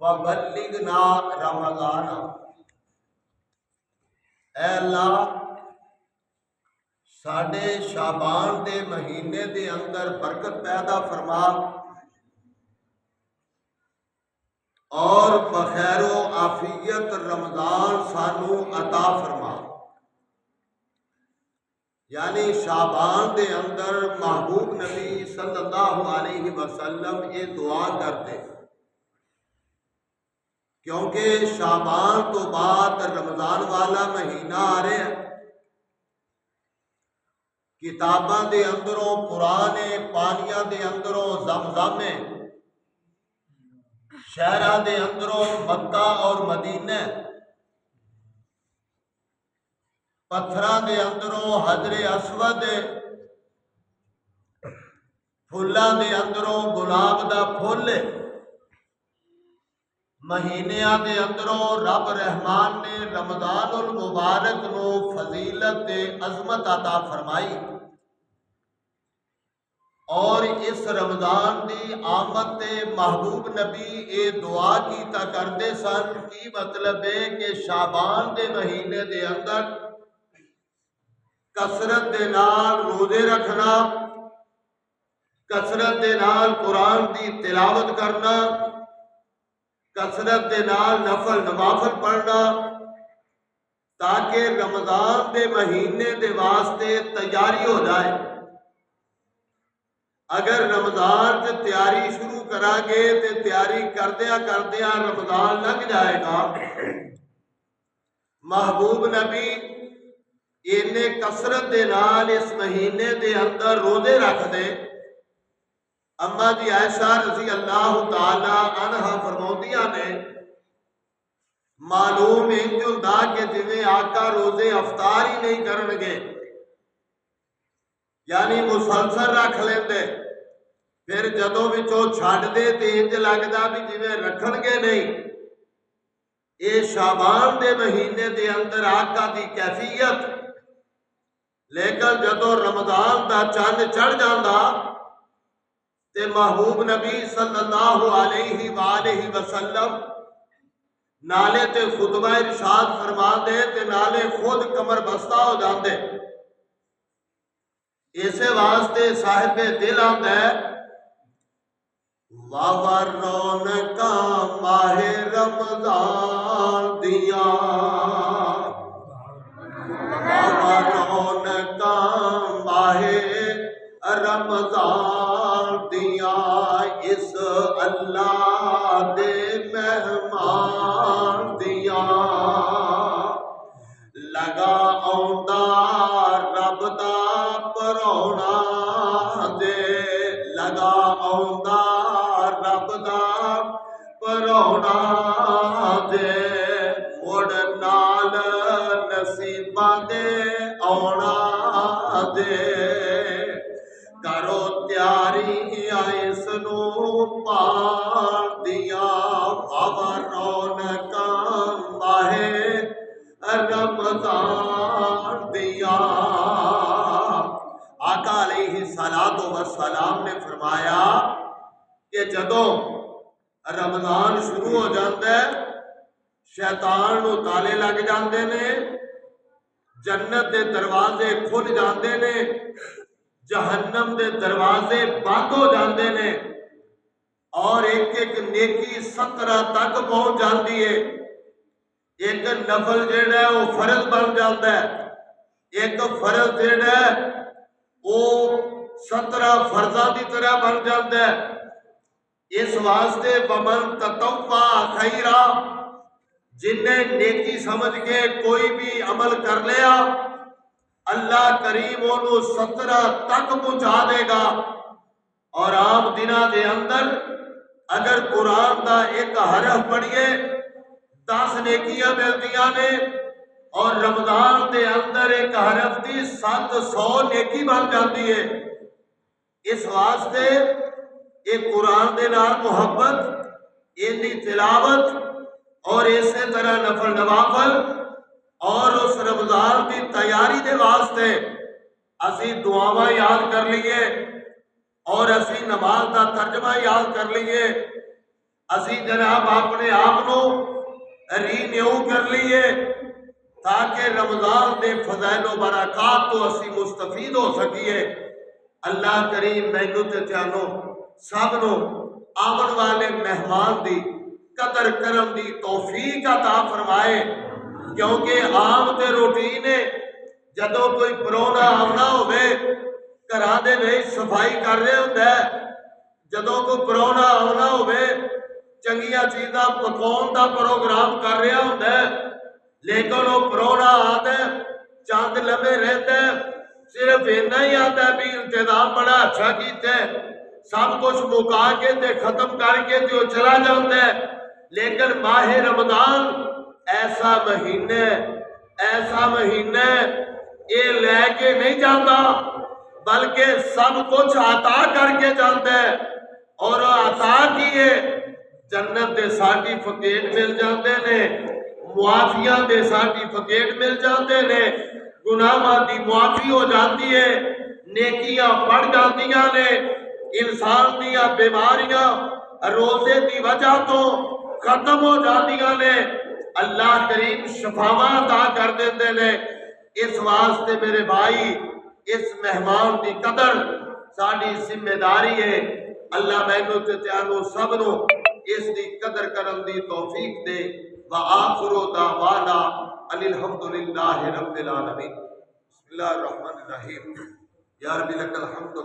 وبلغنا رمضان۔ اے اللہ ساڈے شعبان دے مہینے دے اندر برکت پیدا فرما اور بخیر و عافیت رمضان سانو عطا فرما۔ یعنی شعبان دے اندر محبوب نبی صلی اللہ علیہ وسلم یہ دعا کرتے کیونکہ شعبان تو بعد رمضان والا مہینہ آ رہا ہے۔ کتاباں دے اندروں قرآن پانیاں دے اندروں زمزم شہراں دے اندروں مکہ اور مدینہ، پتھراں دے اندروں حجر اسود، پھلاں دے اندروں گلاب دا پھل، مہینیاں دے اندروں رب رحمان نے رمضان المبارک نو فضیلت تے عظمت عطا فرمائی اور اس رمضان دی آمد تے محبوب نبی اے دعا کیتا کرتے سن۔ کی مطلب ہے کہ شعبان دے مہینے دے اندر کثرت دے نال روزے رکھنا، کثرت دے نال قرآن دی تلاوت کرنا، کثرت دے نال نفل نوافل پڑھنا، تاکہ رمضان دے مہینے دے واسطے تیاری ہو جائے۔ اگر رمضان سے تیاری شروع کرا گے تو تیاری کردیا رمضان لنگ جائے گا۔ محبوب نبی انہیں کثرت دے نال اس مہینے دے اندر روزے رکھ دے۔ اما جی عائشہ رضی اللہ تعالی عنہا فرماؤندیاں نے معلوم انج ہوندا کہ جویں آقا روزے افطار ہی نہیں کرن گے، یعنی مسلسل رکھ لیندے، پھر جدوں وچوں چھڈ دے تے انج لگدا بھی جویں رکھن گے نہیں۔ اے شعبان دے مہینے دے اندر آقا دی کیفیت، لیکن جدوں رمضان دا چند چڑھ جاندا تے محبوب نبی صلی اللہ علیہ وآلہ وسلم نالے تے خطبہ ارشاد فرما دے تے نالے خود کمر بستہ ہو جاندے۔ اسے واسطے صاحب دل آندا ہے واہ رونقاں ماہ رمضان دیاں، واہ رونقاں ماہ رمضان دیاں، اس اللہ دے مہمان دیاں، لگا آوندا رب دا پرونا دے، لگا آوندا رب دا پرونا دے، مڑ نال نصیباں دے آونا دے، کرو تیاری اس نو پان دیا، واہ رونقاں ماہ رمضان دیا۔ آقا علیہ الصلوۃ والسلام نے فرمایا کہ جدوں رمضان شروع ہو جاتا ہے شیطان نو تالے لگ جاندے نے، جنت دے دروازے کھل جاندے نے، جہنم دے دروازے بند ہو جاندے نے، اور ایک ایک نیکی 17 تک پہنچ جاندی ہے۔ ایک نفل جیڑا ہے وہ فرض بن جاتا ہے، ایک فرض جیڑا ہے وہ 17 فرضاں دی طرح بن جاتا ہے۔ اس واسطے ومن تطوع خیرا، جن نے نیکی سمجھ کے کوئی بھی عمل کر لیا اللہ کریم انہوں 17 تک پہنچا دے گا۔ اور عام دنوں دے اندر اگر قرآن دا ایک حرف پڑھیے 10 نیکیاں ملدیاں نے، اور رمضان دے اندر ایک حرف دی 700 نیکی بن جاتی ہے۔ اس واسطے ایک قرآن دے نال محبت، ان دی تلاوت اور اسی طرح نفل نوافل اور اس رمضان کی تیاری دے واسطے اسی دعاواں یاد کر لیے اور اسی نماز دا ترجمہ یاد کر لیے، اسی جناب اپنے آپ کو رینیو کر لیے تاکہ رمضان دے فضائل و برکات تو اسی مستفید ہو سکیے۔ اللہ کریم مینوں تے تھانوں سب نو آمن والے مہمان دی قدر کرم دی توفیق عطا فرمائے، کیونکہ عام تے روٹین ہے جدوں کوئی پرونا آنا ہوئے گھراں دے وچ صفائی کر رہے ہوندا ہے، جدوں کوئی پرونا آنا ہوئے چنگیاں چیزاں پکاؤن دا پروگرام کر رہا ہوندا ہے، لیکن وہ پرونا آتا ہے چند لمحے رہتا ہے، صرف اتنا ہی آتا ہے بھی انتظام بڑا اچھا کیتا ہے، سب کچھ مکا کے تے ختم کر کے تے وہ چلا جاتا ہے۔ لیکن ماہ رمضان ایسا مہینہ یہ لے کے نہیں جاتا بلکہ سب کچھ عطا کر کے جاتا ہے، اور عطا کیے جنت دے سرٹیفکیٹ مل جاتے نے، معافیاں دے سرٹیفکیٹ مل جاتے نے، گناہاں دی معافی ہو جاتی ہے، نیکیاں بڑھ جاندیاں نے، انسان دیاں بیماریاں روزے دی وجہ تو ختم ہو جاندیاں نے، اللہ کریم شفاواں عطا کر دیندے نے۔ اس واسطے میرے بھائی اس مہمان دی قدر ساری ذمہ داری ہے۔ اللہ مینوں تے تانوں سب نو اس دی قدر کرن دی توفیق دے۔ وآخر دعوانا ان الحمدللہ رب العالمین۔ بسم اللہ الرحمن الرحیم۔ یا رب لک الحمد